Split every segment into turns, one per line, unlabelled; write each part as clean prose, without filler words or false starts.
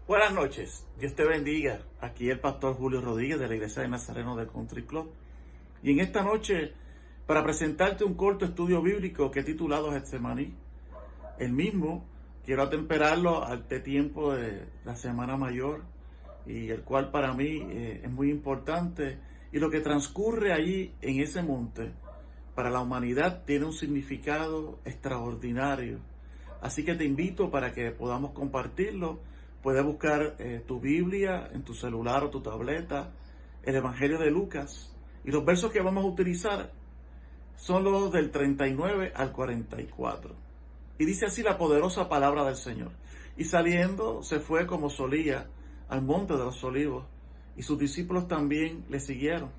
Buenas noches, Dios te bendiga. Aquí el pastor Julio Rodríguez de la Iglesia de Nazareno del Country Club. Y en esta noche, para presentarte un corto estudio bíblico que he titulado Getsemaní. El mismo quiero atemperarlo al tiempo de la Semana Mayor, y el cual para mí es muy importante. Y lo que transcurre allí en ese monte, para la humanidad tiene un significado extraordinario. Así que te invito para que podamos compartirlo. Puedes buscar tu Biblia en tu celular o tu tableta, el Evangelio de Lucas, y los versos que vamos a utilizar son los del 39 al 44. Y dice así la poderosa palabra del Señor. Y saliendo se fue como solía al monte de los olivos, y sus discípulos también le siguieron.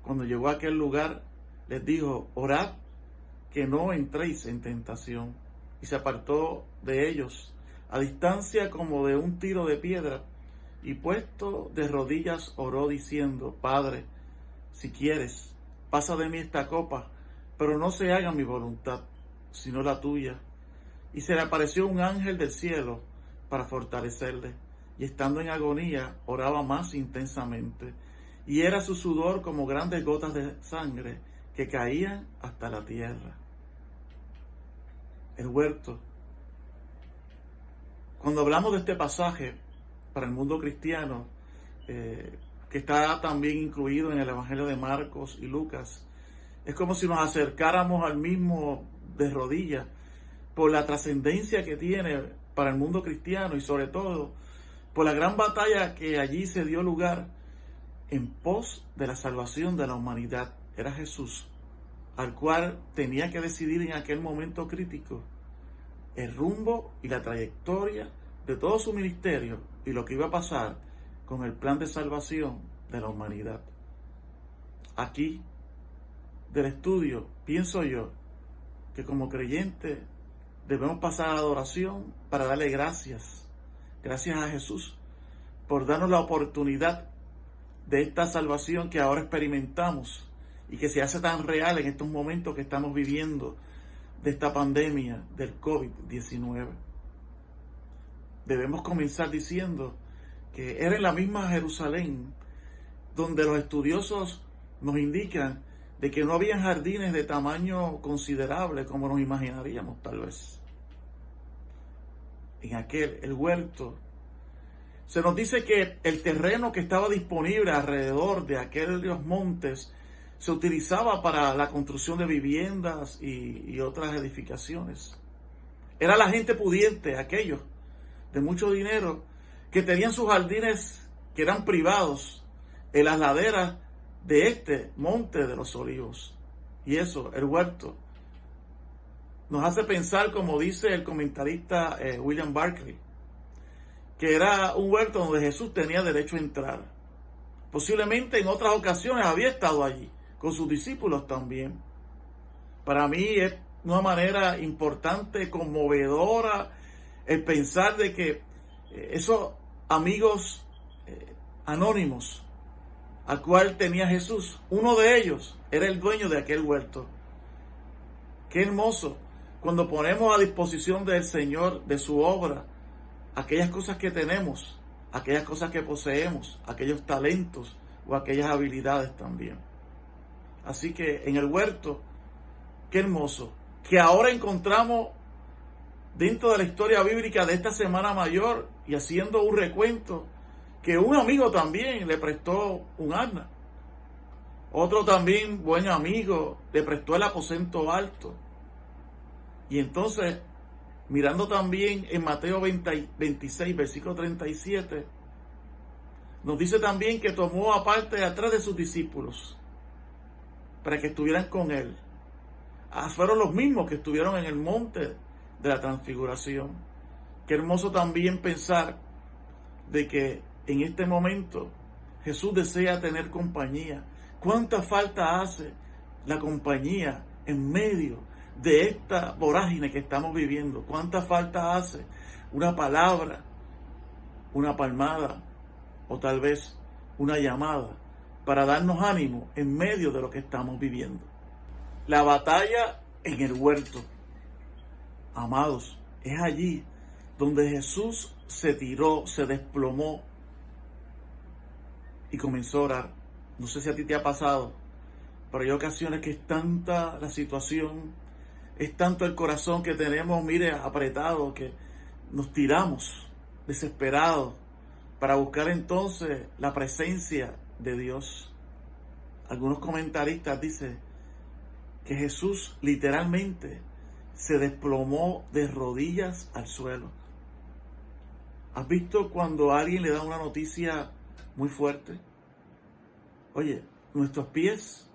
Cuando llegó a aquel lugar, les dijo: orad que no entréis en tentación. Y se apartó de ellos a distancia como de un tiro de piedra, y puesto de rodillas oró diciendo: Padre, si quieres, pasa de mí esta copa, pero no se haga mi voluntad, sino la tuya. Y se le apareció un ángel del cielo para fortalecerle, y estando en agonía oraba más intensamente, y era su sudor como grandes gotas de sangre que caían hasta la tierra. El huerto. Cuando hablamos de este pasaje para el mundo cristiano, que está también incluido en el Evangelio de Marcos y Lucas, es como si nos acercáramos al mismo de rodillas por la trascendencia que tiene para el mundo cristiano, y sobre todo por la gran batalla que allí se dio lugar en pos de la salvación de la humanidad. Era Jesús, al cual tenía que decidir en aquel momento crítico el rumbo y la trayectoria de todo su ministerio y lo que iba a pasar con el plan de salvación de la humanidad. Aquí, del estudio, pienso yo que como creyentes debemos pasar a la adoración para darle gracias a Jesús por darnos la oportunidad de esta salvación que ahora experimentamos y que se hace tan real en estos momentos que estamos viviendo de esta pandemia del COVID-19. Debemos comenzar diciendo que era en la misma Jerusalén donde los estudiosos nos indican de que no había jardines de tamaño considerable como nos imaginaríamos tal vez. En el huerto, se nos dice que el terreno que estaba disponible alrededor de aquellos montes se utilizaba para la construcción de viviendas y otras edificaciones. Era la gente pudiente, aquellos de mucho dinero, que tenían sus jardines que eran privados en las laderas de este monte de los olivos. Y eso, el huerto, nos hace pensar, como dice el comentarista William Barclay, que era un huerto donde Jesús tenía derecho a entrar. Posiblemente en otras ocasiones había estado allí, con sus discípulos también. Para mí es una manera importante, conmovedora, el pensar de que esos amigos anónimos al cual tenía Jesús, uno de ellos era el dueño de aquel huerto. Qué hermoso cuando ponemos a disposición del Señor, de su obra, aquellas cosas que tenemos, aquellas cosas que poseemos, aquellos talentos o aquellas habilidades también. Así que en el huerto, qué hermoso, que ahora encontramos dentro de la historia bíblica de esta Semana Mayor, y haciendo un recuento, que un amigo también le prestó un asna. Otro también, buen amigo, le prestó el aposento alto. Y entonces, mirando también en Mateo 26, versículo 37, nos dice también que tomó aparte a 3 de sus discípulos para que estuvieran con él. Fueron los mismos que estuvieron en el monte de la transfiguración. Qué hermoso también pensar de que en este momento Jesús desea tener compañía. ¿Cuánta falta hace la compañía en medio de esta vorágine que estamos viviendo? ¿Cuánta falta hace una palabra, una palmada o tal vez una llamada para darnos ánimo en medio de lo que estamos viviendo? La batalla en el huerto, amados, es allí donde Jesús se tiró, se desplomó y comenzó a orar. No sé si a ti te ha pasado, pero hay ocasiones que es tanta la situación, es tanto el corazón que tenemos, mire, apretado, que nos tiramos desesperados para buscar entonces la presencia de Dios. Algunos comentaristas dicen que Jesús literalmente se desplomó de rodillas al suelo. ¿Has visto cuando a alguien le da una noticia muy fuerte? Oye, nuestros pies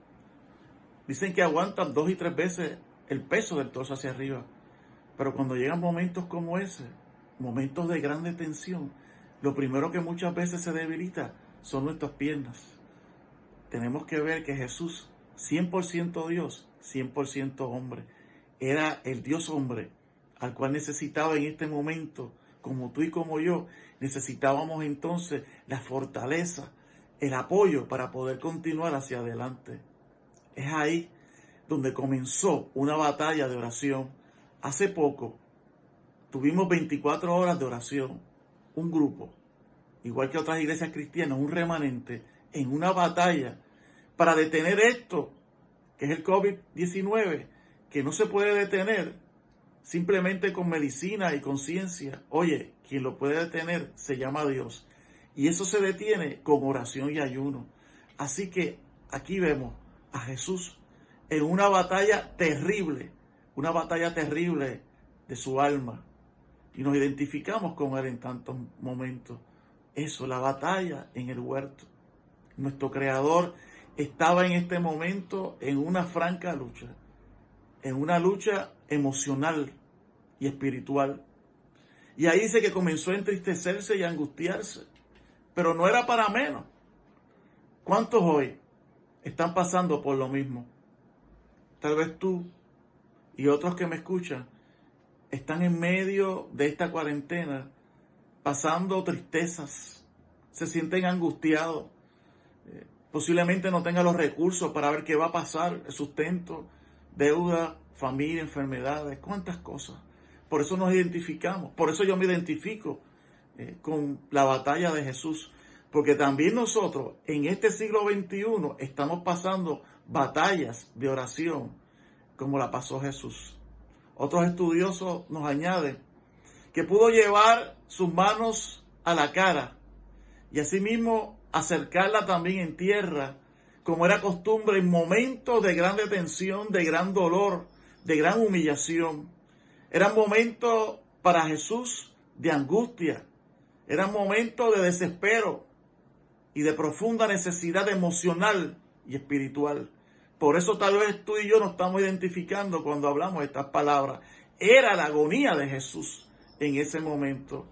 dicen que aguantan 2 y 3 veces el peso del torso hacia arriba. Pero cuando llegan momentos como ese, momentos de grande tensión, lo primero que muchas veces se debilita son nuestras piernas. Tenemos que ver que Jesús, 100% Dios, 100% hombre, era el Dios hombre al cual necesitaba en este momento, como tú y como yo, necesitábamos entonces la fortaleza, el apoyo para poder continuar hacia adelante. Es ahí donde comenzó una batalla de oración. Hace poco tuvimos 24 horas de oración, un grupo, igual que otras iglesias cristianas, un remanente, en una batalla para detener esto, que es el COVID-19, que no se puede detener simplemente con medicina y con ciencia. Oye, quien lo puede detener se llama Dios. Y eso se detiene con oración y ayuno. Así que aquí vemos a Jesús en una batalla terrible de su alma. Y nos identificamos con Él en tantos momentos. Eso, la batalla en el huerto. Nuestro Creador estaba en este momento en una franca lucha, en una lucha emocional y espiritual. Y ahí dice que comenzó a entristecerse y a angustiarse, pero no era para menos. ¿Cuántos hoy están pasando por lo mismo? Tal vez tú y otros que me escuchan están en medio de esta cuarentena, pasando tristezas, se sienten angustiados, posiblemente no tengan los recursos para ver qué va a pasar, el sustento, deuda, familia, enfermedades, cuántas cosas. Por eso nos identificamos, por eso yo me identifico con la batalla de Jesús, porque también nosotros en este siglo XXI estamos pasando batallas de oración como la pasó Jesús. Otros estudiosos nos añaden que pudo llevar sus manos a la cara y asimismo acercarla también en tierra, como era costumbre en momentos de grande tensión, de gran dolor, de gran humillación. Eran momentos para Jesús de angustia, eran momentos de desespero y de profunda necesidad emocional y espiritual. Por eso tal vez tú y yo nos estamos identificando cuando hablamos de estas palabras. Era la agonía de Jesús en ese momento.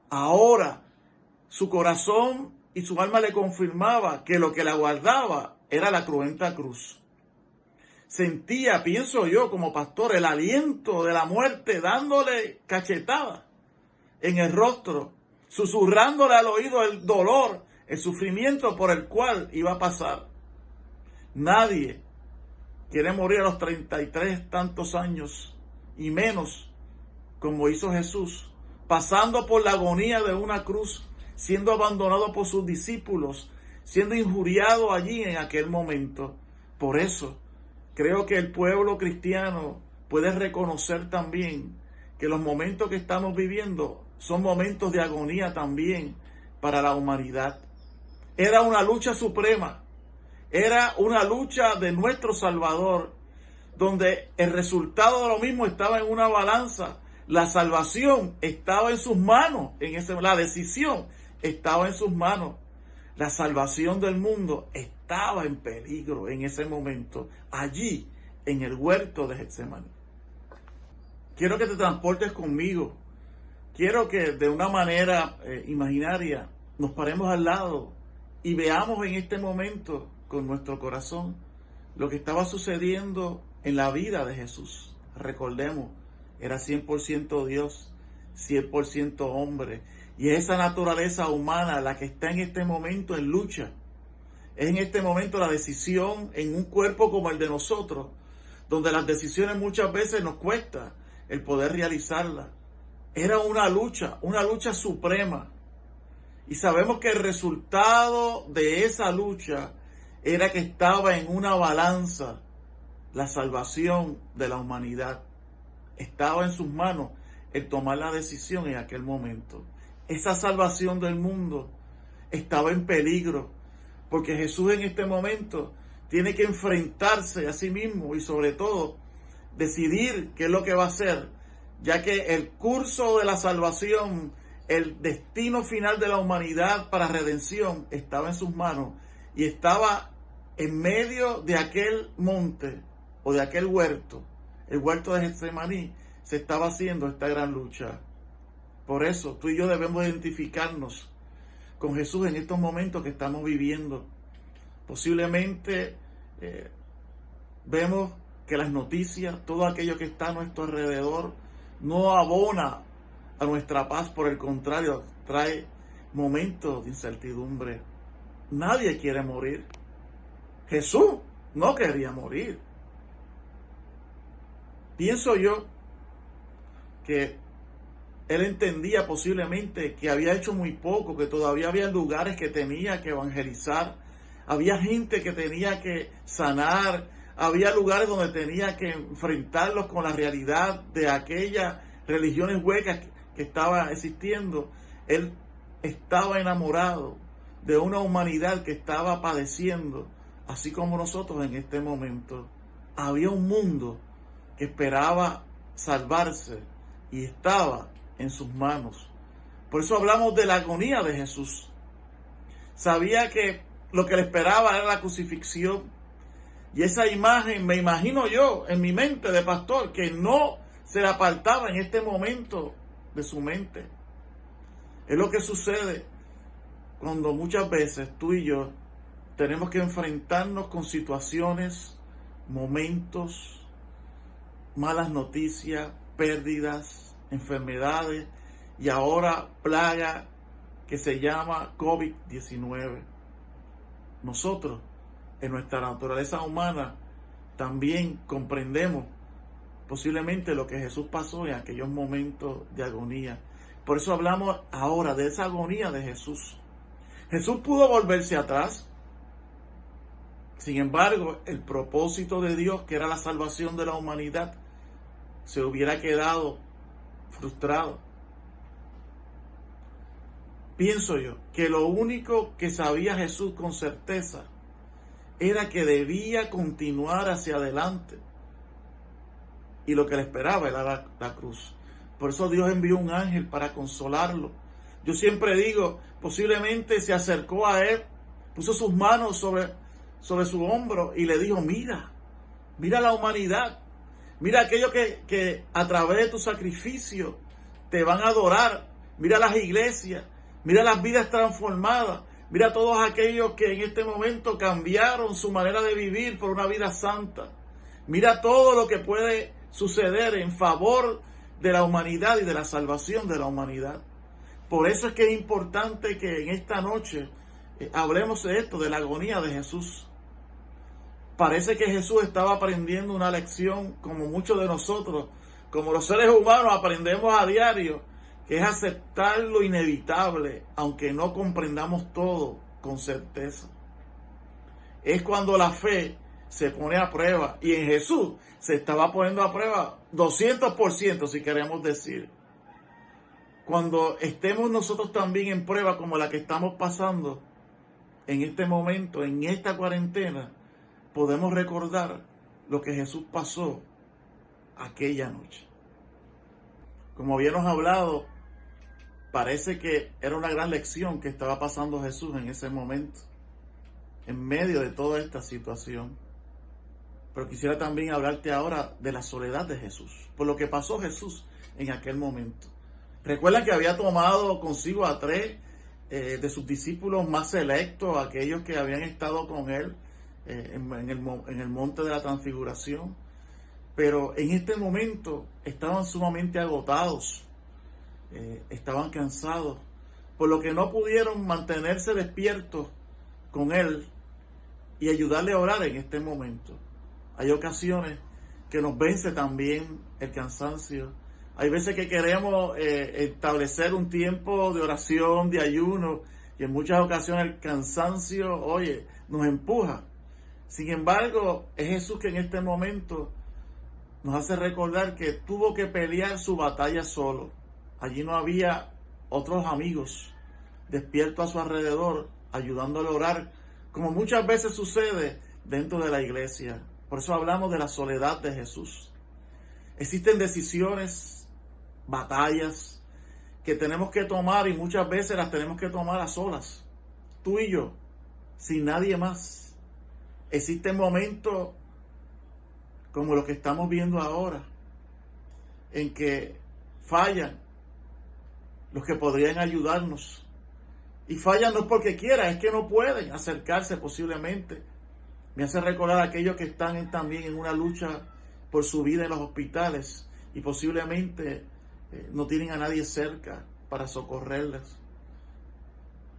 Ahora su corazón y su alma le confirmaba que lo que le aguardaba era la cruenta cruz. Sentía, pienso yo como pastor, el aliento de la muerte dándole cachetada en el rostro, susurrándole al oído el dolor, el sufrimiento por el cual iba a pasar. Nadie quiere morir a los 33 tantos años y menos como hizo Jesús, pasando por la agonía de una cruz, siendo abandonado por sus discípulos, siendo injuriado allí en aquel momento. Por eso creo que el pueblo cristiano puede reconocer también que los momentos que estamos viviendo son momentos de agonía también para la humanidad. Era una lucha suprema. Era una lucha de nuestro Salvador, donde el resultado de lo mismo estaba en una balanza. La salvación estaba en sus manos, la decisión estaba en sus manos. La salvación del mundo estaba en peligro en ese momento, allí en el huerto de Getsemaní. Quiero que te transportes conmigo. Quiero que de una manera imaginaria nos paremos al lado y veamos en este momento con nuestro corazón lo que estaba sucediendo en la vida de Jesús. Recordemos, era 100% Dios, 100% hombre, y es esa naturaleza humana la que está en este momento en lucha. Es en este momento la decisión en un cuerpo como el de nosotros, donde las decisiones muchas veces nos cuesta el poder realizarlas. Era una lucha suprema. Y sabemos que el resultado de esa lucha era que estaba en una balanza la salvación de la humanidad. Estaba en sus manos el tomar la decisión en aquel momento. Esa salvación del mundo estaba en peligro, porque Jesús en este momento tiene que enfrentarse a sí mismo y sobre todo decidir qué es lo que va a hacer, ya que el curso de la salvación, el destino final de la humanidad para redención estaba en sus manos y estaba en medio de aquel monte o de aquel huerto, el huerto de Getsemaní, se estaba haciendo esta gran lucha. Por eso tú y yo debemos identificarnos con Jesús en estos momentos que estamos viviendo. Posiblemente vemos que las noticias, todo aquello que está a nuestro alrededor, no abona a nuestra paz, por el contrario, trae momentos de incertidumbre. Nadie quiere morir. Jesús no quería morir. Pienso yo que él entendía posiblemente que había hecho muy poco, que todavía había lugares que tenía que evangelizar, había gente que tenía que sanar, había lugares donde tenía que enfrentarlos con la realidad de aquellas religiones huecas que estaba existiendo. Él estaba enamorado de una humanidad que estaba padeciendo, así como nosotros en este momento. Había un mundo que esperaba salvarse y estaba en sus manos. Por eso hablamos de la agonía de Jesús. Sabía que lo que le esperaba era la crucifixión. Y esa imagen, me imagino yo, en mi mente de pastor, que no se le apartaba en este momento de su mente. Es lo que sucede cuando muchas veces tú y yo tenemos que enfrentarnos con situaciones, momentos, malas noticias, pérdidas, enfermedades y ahora plaga que se llama COVID-19. Nosotros, en nuestra naturaleza humana, también comprendemos posiblemente lo que Jesús pasó en aquellos momentos de agonía. Por eso hablamos ahora de esa agonía de Jesús. Jesús pudo volverse atrás. Sin embargo, el propósito de Dios, que era la salvación de la humanidad, se hubiera quedado frustrado. Pienso yo que lo único que sabía Jesús con certeza era que debía continuar hacia adelante. Y lo que le esperaba era la cruz. Por eso Dios envió un ángel para consolarlo. Yo siempre digo, posiblemente se acercó a él, puso sus manos sobre su hombro y le dijo, mira la humanidad. Mira aquellos que a través de tu sacrificio te van a adorar. Mira las iglesias. Mira las vidas transformadas. Mira todos aquellos que en este momento cambiaron su manera de vivir por una vida santa. Mira todo lo que puede suceder en favor de la humanidad y de la salvación de la humanidad. Por eso es que es importante que en esta noche hablemos de esto, de la agonía de Jesús. Parece que Jesús estaba aprendiendo una lección como muchos de nosotros, como los seres humanos aprendemos a diario, que es aceptar lo inevitable, aunque no comprendamos todo con certeza. Es cuando la fe se pone a prueba, y en Jesús se estaba poniendo a prueba 200%, si queremos decir. Cuando estemos nosotros también en prueba como la que estamos pasando en este momento, en esta cuarentena, podemos recordar lo que Jesús pasó aquella noche. Como habíamos hablado, parece que era una gran lección que estaba pasando Jesús en ese momento, en medio de toda esta situación. Pero quisiera también hablarte ahora de la soledad de Jesús, por lo que pasó Jesús en aquel momento. Recuerda que había tomado consigo a 3 de sus discípulos más selectos, aquellos que habían estado con él en el monte de la transfiguración. Pero en este momento estaban sumamente agotados, estaban cansados, por lo que no pudieron mantenerse despiertos con él y ayudarle a orar en este momento. Hay ocasiones que nos vence también el cansancio, Hay veces que queremos establecer un tiempo de oración, de ayuno, y en muchas ocasiones el cansancio, oye, nos empuja. Sin embargo, es Jesús que en este momento nos hace recordar que tuvo que pelear su batalla solo. Allí no había otros amigos despiertos a su alrededor, ayudándole a orar, como muchas veces sucede dentro de la iglesia. Por eso hablamos de la soledad de Jesús. Existen decisiones, batallas que tenemos que tomar y muchas veces las tenemos que tomar a solas, tú y yo, sin nadie más. Existen momentos como los que estamos viendo ahora, en que fallan los que podrían ayudarnos. Y fallan no porque quieran, es que no pueden acercarse posiblemente. Me hace recordar a aquellos que están también en una lucha por su vida en los hospitales y posiblemente no tienen a nadie cerca para socorrerles.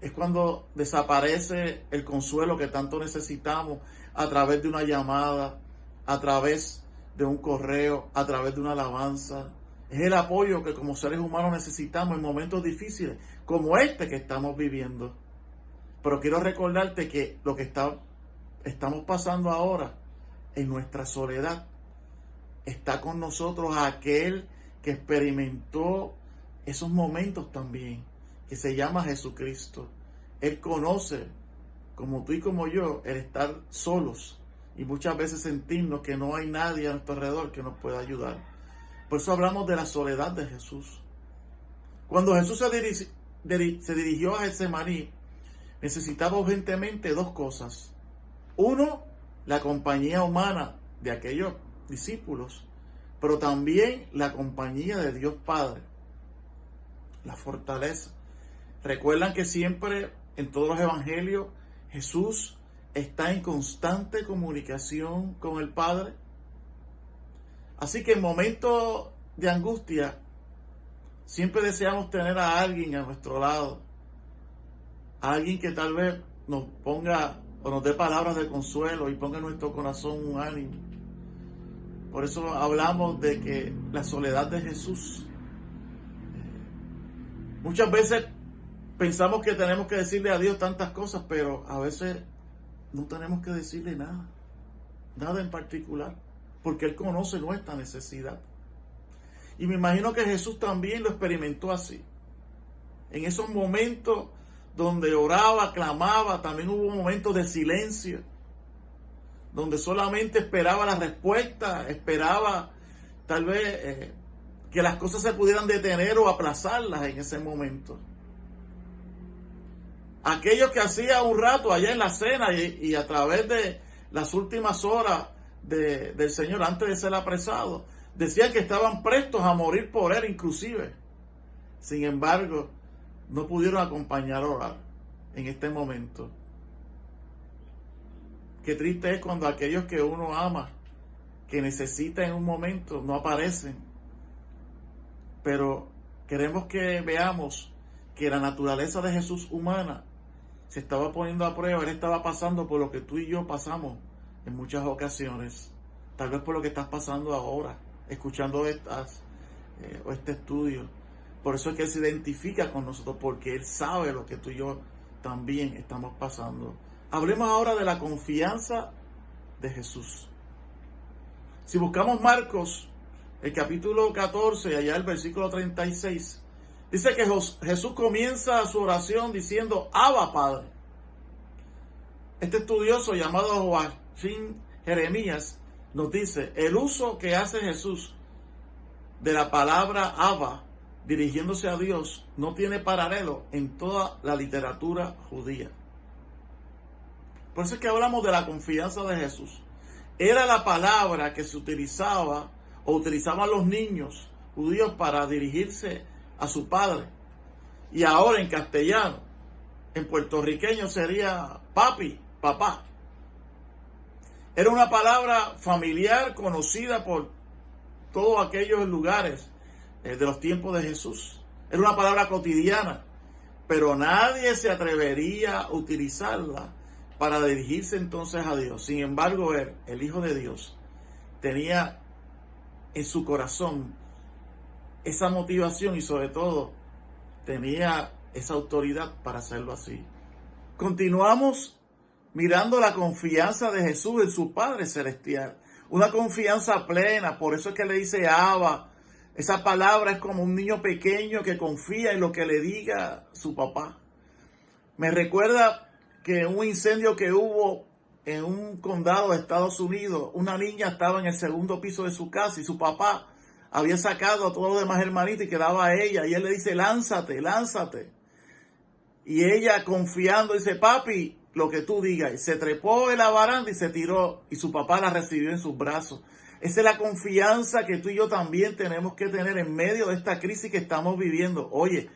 Es cuando desaparece el consuelo que tanto necesitamos a través de una llamada, a través de un correo, a través de una alabanza. Es el apoyo que como seres humanos necesitamos en momentos difíciles como este que estamos viviendo. Pero quiero recordarte que lo que estamos pasando ahora en nuestra soledad, está con nosotros aquel que experimentó esos momentos también, que se llama Jesucristo. Él conoce, como tú y como yo, el estar solos y muchas veces sentirnos que no hay nadie a nuestro alrededor que nos pueda ayudar. Por eso hablamos de la soledad de Jesús. Cuando Jesús se dirigió a Getsemaní, necesitaba urgentemente dos cosas. Uno, la compañía humana de aquellos discípulos, pero también la compañía de Dios Padre, la fortaleza. Recuerdan que siempre en todos los evangelios Jesús está en constante comunicación con el Padre. Así que en momentos de angustia siempre deseamos tener a alguien a nuestro lado, a alguien que tal vez nos ponga o nos dé palabras de consuelo y ponga en nuestro corazón un ánimo. Por eso hablamos de que la soledad de Jesús, muchas veces pensamos que tenemos que decirle a Dios tantas cosas, pero a veces no tenemos que decirle nada en particular, porque Él conoce nuestra necesidad. Y me imagino que Jesús también lo experimentó así. En esos momentos donde oraba, clamaba, también hubo momentos de silencio, donde solamente esperaba la respuesta, esperaba tal vez que las cosas se pudieran detener o aplazarlas en ese momento. Aquellos que hacía un rato allá en la cena y a través de las últimas horas del Señor antes de ser apresado, decían que estaban prestos a morir por Él inclusive. Sin embargo, no pudieron acompañar a orar en este momento. Qué triste es cuando aquellos que uno ama, que necesita en un momento, no aparecen. Pero queremos que veamos que la naturaleza de Jesús humana se estaba poniendo a prueba. Él estaba pasando por lo que tú y yo pasamos en muchas ocasiones. Tal vez por lo que estás pasando ahora, escuchando este estudio. Por eso es que Él se identifica con nosotros, porque Él sabe lo que tú y yo también estamos pasando. Hablemos ahora de la confianza de Jesús. Si buscamos Marcos, el capítulo 14, allá el versículo 36, dice que Jesús comienza su oración diciendo, Abba, Padre. Este estudioso llamado Joachim Jeremías nos dice, el uso que hace Jesús de la palabra Abba, dirigiéndose a Dios, no tiene paralelo en toda la literatura judía. Por eso es que hablamos de la confianza de Jesús. Era la palabra que se utilizaba o utilizaban los niños judíos para dirigirse a su padre. Y ahora en castellano, en puertorriqueño sería papi, papá. Era una palabra familiar conocida por todos aquellos lugares de los tiempos de Jesús. Era una palabra cotidiana, pero nadie se atrevería a utilizarla para dirigirse entonces a Dios. Sin embargo, él, el Hijo de Dios, tenía en su corazón esa motivación y sobre todo tenía esa autoridad para hacerlo así. Continuamos mirando la confianza de Jesús en su Padre Celestial. Una confianza plena, por eso es que le dice Abba. Esa palabra es como un niño pequeño que confía en lo que le diga su papá. Me recuerda que un incendio que hubo en un condado de Estados Unidos, una niña estaba en el segundo piso de su casa y su papá había sacado a todos los demás hermanitos y quedaba a ella. Y él le dice, lánzate, lánzate. Y ella confiando dice, papi, lo que tú digas. Y se trepó en la baranda y se tiró y su papá la recibió en sus brazos. Esa es la confianza que tú y yo también tenemos que tener en medio de esta crisis que estamos viviendo. Oye,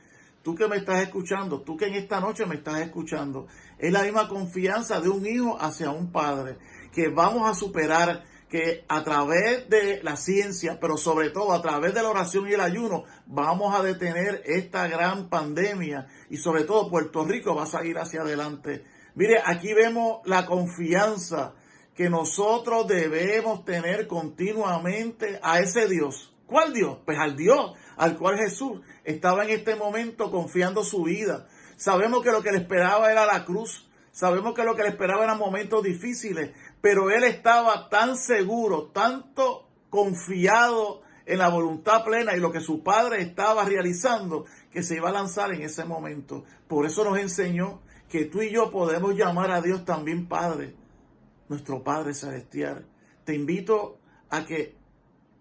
tú que me estás escuchando, tú que en esta noche me estás escuchando, es la misma confianza de un hijo hacia un padre, que vamos a superar, que a través de la ciencia, pero sobre todo a través de la oración y el ayuno, vamos a detener esta gran pandemia y sobre todo Puerto Rico va a salir hacia adelante. Mire, aquí vemos la confianza que nosotros debemos tener continuamente a ese Dios. ¿Cuál Dios? Pues al Dios al cual Jesús estaba en este momento confiando su vida. Sabemos que lo que le esperaba era la cruz. Sabemos que lo que le esperaba eran momentos difíciles, pero él estaba tan seguro, tanto confiado en la voluntad plena y lo que su padre estaba realizando, que se iba a lanzar en ese momento. Por eso nos enseñó que tú y yo podemos llamar a Dios también Padre, nuestro Padre Celestial. Te invito a que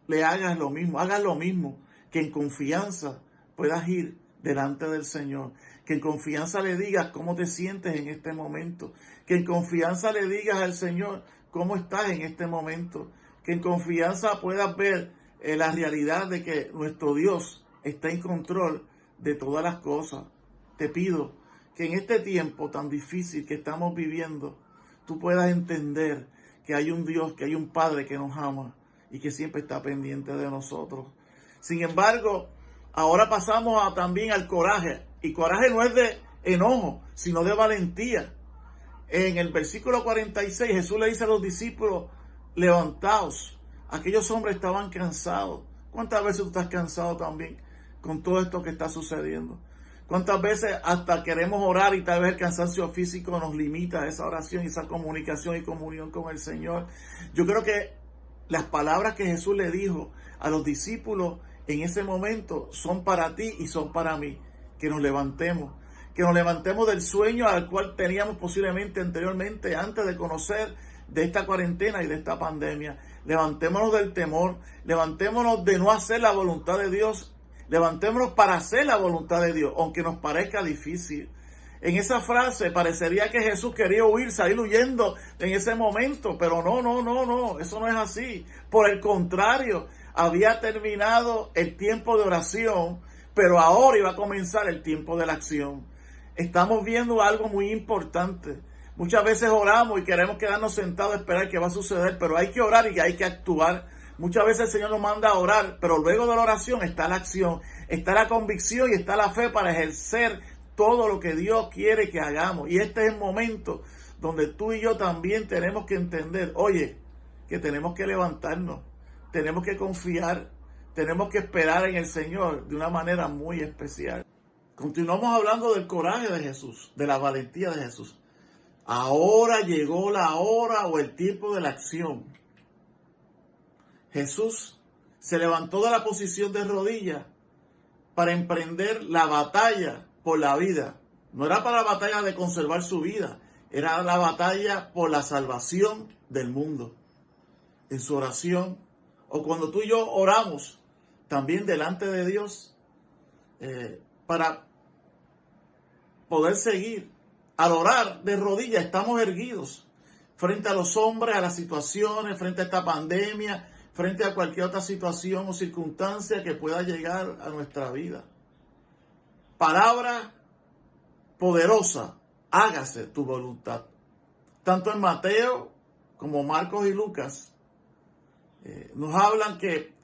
le hagas lo mismo, que en confianza puedas ir delante del Señor, que en confianza le digas cómo te sientes en este momento, que en confianza le digas al Señor cómo estás en este momento, que en confianza puedas ver la realidad de que nuestro Dios está en control de todas las cosas. Te pido que en este tiempo tan difícil que estamos viviendo, tú puedas entender que hay un Dios, que hay un Padre que nos ama y que siempre está pendiente de nosotros. Sin embargo, ahora pasamos también al coraje. Y coraje no es de enojo, sino de valentía. En el versículo 46, Jesús le dice a los discípulos, levantaos. Aquellos hombres estaban cansados. ¿Cuántas veces tú estás cansado también con todo esto que está sucediendo? ¿Cuántas veces hasta queremos orar y tal vez el cansancio físico nos limita a esa oración y esa comunicación y comunión con el Señor? Yo creo que las palabras que Jesús le dijo a los discípulos en ese momento son para ti y son para mí. Que nos levantemos del sueño al cual teníamos posiblemente anteriormente, antes de conocer de esta cuarentena y de esta pandemia. Levantémonos del temor, levantémonos de no hacer la voluntad de Dios, levantémonos para hacer la voluntad de Dios, aunque nos parezca difícil. En esa frase parecería que Jesús quería huir, salir huyendo en ese momento, pero no, eso no es así. Por el contrario, había terminado el tiempo de oración, pero ahora iba a comenzar el tiempo de la acción. Estamos viendo algo muy importante. Muchas veces oramos y queremos quedarnos sentados a esperar qué va a suceder, pero hay que orar y hay que actuar. Muchas veces el Señor nos manda a orar, pero luego de la oración está la acción, está la convicción y está la fe para ejercer todo lo que Dios quiere que hagamos. Y este es el momento donde tú y yo también tenemos que entender, oye, que tenemos que levantarnos, tenemos que confiar, tenemos que esperar en el Señor de una manera muy especial. Continuamos hablando del coraje de Jesús, de la valentía de Jesús. Ahora llegó la hora o el tiempo de la acción. Jesús se levantó de la posición de rodillas para emprender la batalla por la vida. No era para la batalla de conservar su vida, era la batalla por la salvación del mundo. En su oración, o cuando tú y yo oramos también delante de Dios, para poder seguir. Al orar de rodillas estamos erguidos frente a los hombres, a las situaciones, frente a esta pandemia, frente a cualquier otra situación o circunstancia que pueda llegar a nuestra vida. Palabra poderosa, hágase tu voluntad. Tanto en Mateo como Marcos y Lucas nos hablan que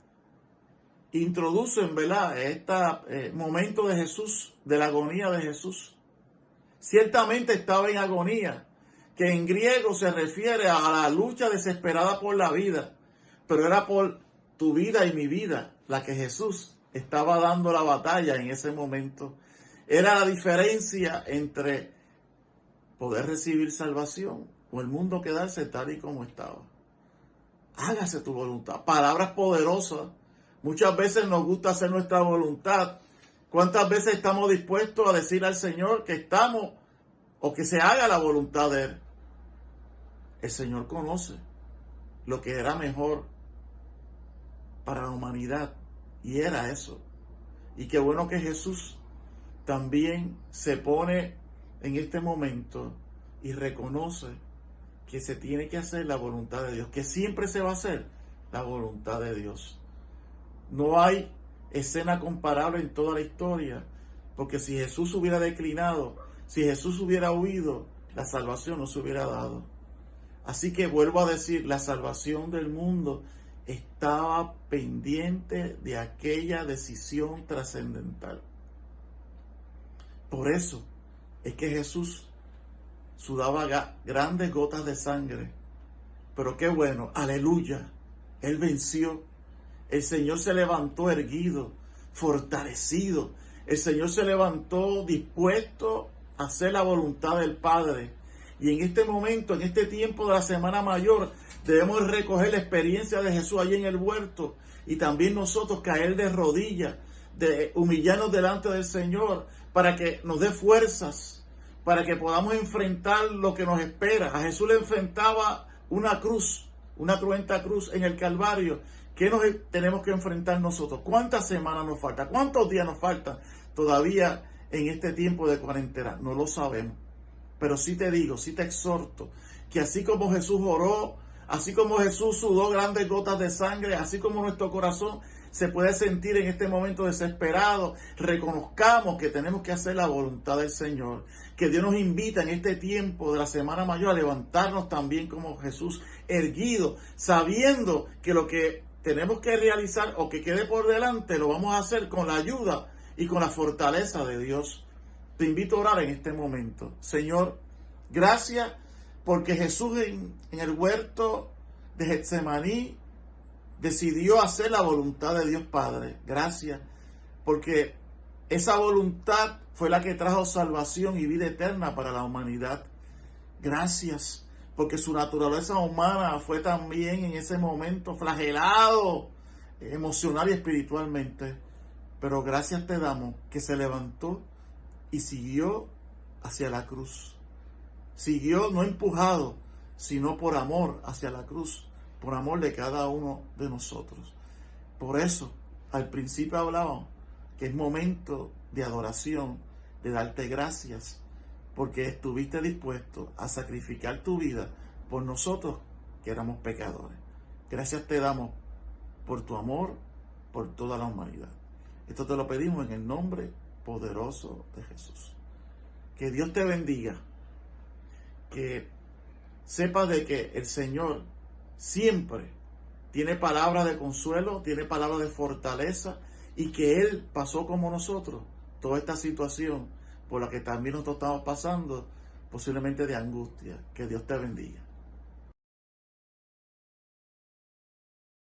introducen, ¿verdad?, este momento de Jesús, de la agonía de Jesús. Ciertamente estaba en agonía, que en griego se refiere a la lucha desesperada por la vida, pero era por tu vida y mi vida la que Jesús estaba dando la batalla en ese momento. Era la diferencia entre poder recibir salvación o el mundo quedarse tal y como estaba. Hágase tu voluntad. Palabras poderosas. Muchas veces nos gusta hacer nuestra voluntad. ¿Cuántas veces estamos dispuestos a decir al Señor que estamos o que se haga la voluntad de Él? El Señor conoce lo que era mejor para la humanidad y era eso. Y qué bueno que Jesús también se pone en este momento y reconoce que se tiene que hacer la voluntad de Dios, que siempre se va a hacer la voluntad de Dios. No hay escena comparable en toda la historia, porque si Jesús hubiera declinado, si Jesús hubiera huido, la salvación no se hubiera dado. Así que vuelvo a decir, la salvación del mundo estaba pendiente de aquella decisión trascendental. Por eso es que Jesús sudaba grandes gotas de sangre. Pero qué bueno, aleluya, Él venció. El Señor se levantó erguido, fortalecido. El Señor se levantó dispuesto a hacer la voluntad del Padre. Y en este momento, en este tiempo de la Semana Mayor, debemos recoger la experiencia de Jesús allí en el huerto. Y también nosotros caer de rodillas, de humillarnos delante del Señor, para que nos dé fuerzas, para que podamos enfrentar lo que nos espera. A Jesús le enfrentaba una cruz, una cruenta cruz en el Calvario. ¿Qué nos tenemos que enfrentar nosotros? ¿Cuántas semanas nos faltan? ¿Cuántos días nos faltan todavía en este tiempo de cuarentena? No lo sabemos. Pero sí te digo, sí te exhorto, que así como Jesús oró, así como Jesús sudó grandes gotas de sangre, así como nuestro corazón se puede sentir en este momento desesperado, reconozcamos que tenemos que hacer la voluntad del Señor, que Dios nos invita en este tiempo de la Semana Mayor a levantarnos también como Jesús, erguido, sabiendo que lo que tenemos que realizar o que quede por delante lo vamos a hacer con la ayuda y con la fortaleza de Dios. Te invito a orar en este momento. Señor, gracias porque Jesús en el huerto de Getsemaní decidió hacer la voluntad de Dios Padre. Gracias porque esa voluntad fue la que trajo salvación y vida eterna para la humanidad. Gracias porque su naturaleza humana fue también en ese momento flagelado emocional y espiritualmente. Pero gracias te damos que se levantó y siguió hacia la cruz. Siguió no empujado, sino por amor hacia la cruz, por amor de cada uno de nosotros. Por eso, al principio hablábamos que es momento de adoración, de darte gracias, porque estuviste dispuesto a sacrificar tu vida por nosotros que éramos pecadores. Gracias te damos por tu amor, por toda la humanidad. Esto te lo pedimos en el nombre poderoso de Jesús. Que Dios te bendiga. Que sepas de que el Señor siempre tiene palabras de consuelo, tiene palabras de fortaleza y que Él pasó como nosotros toda esta situación por la que también nosotros estamos pasando, posiblemente de angustia. Que Dios te bendiga.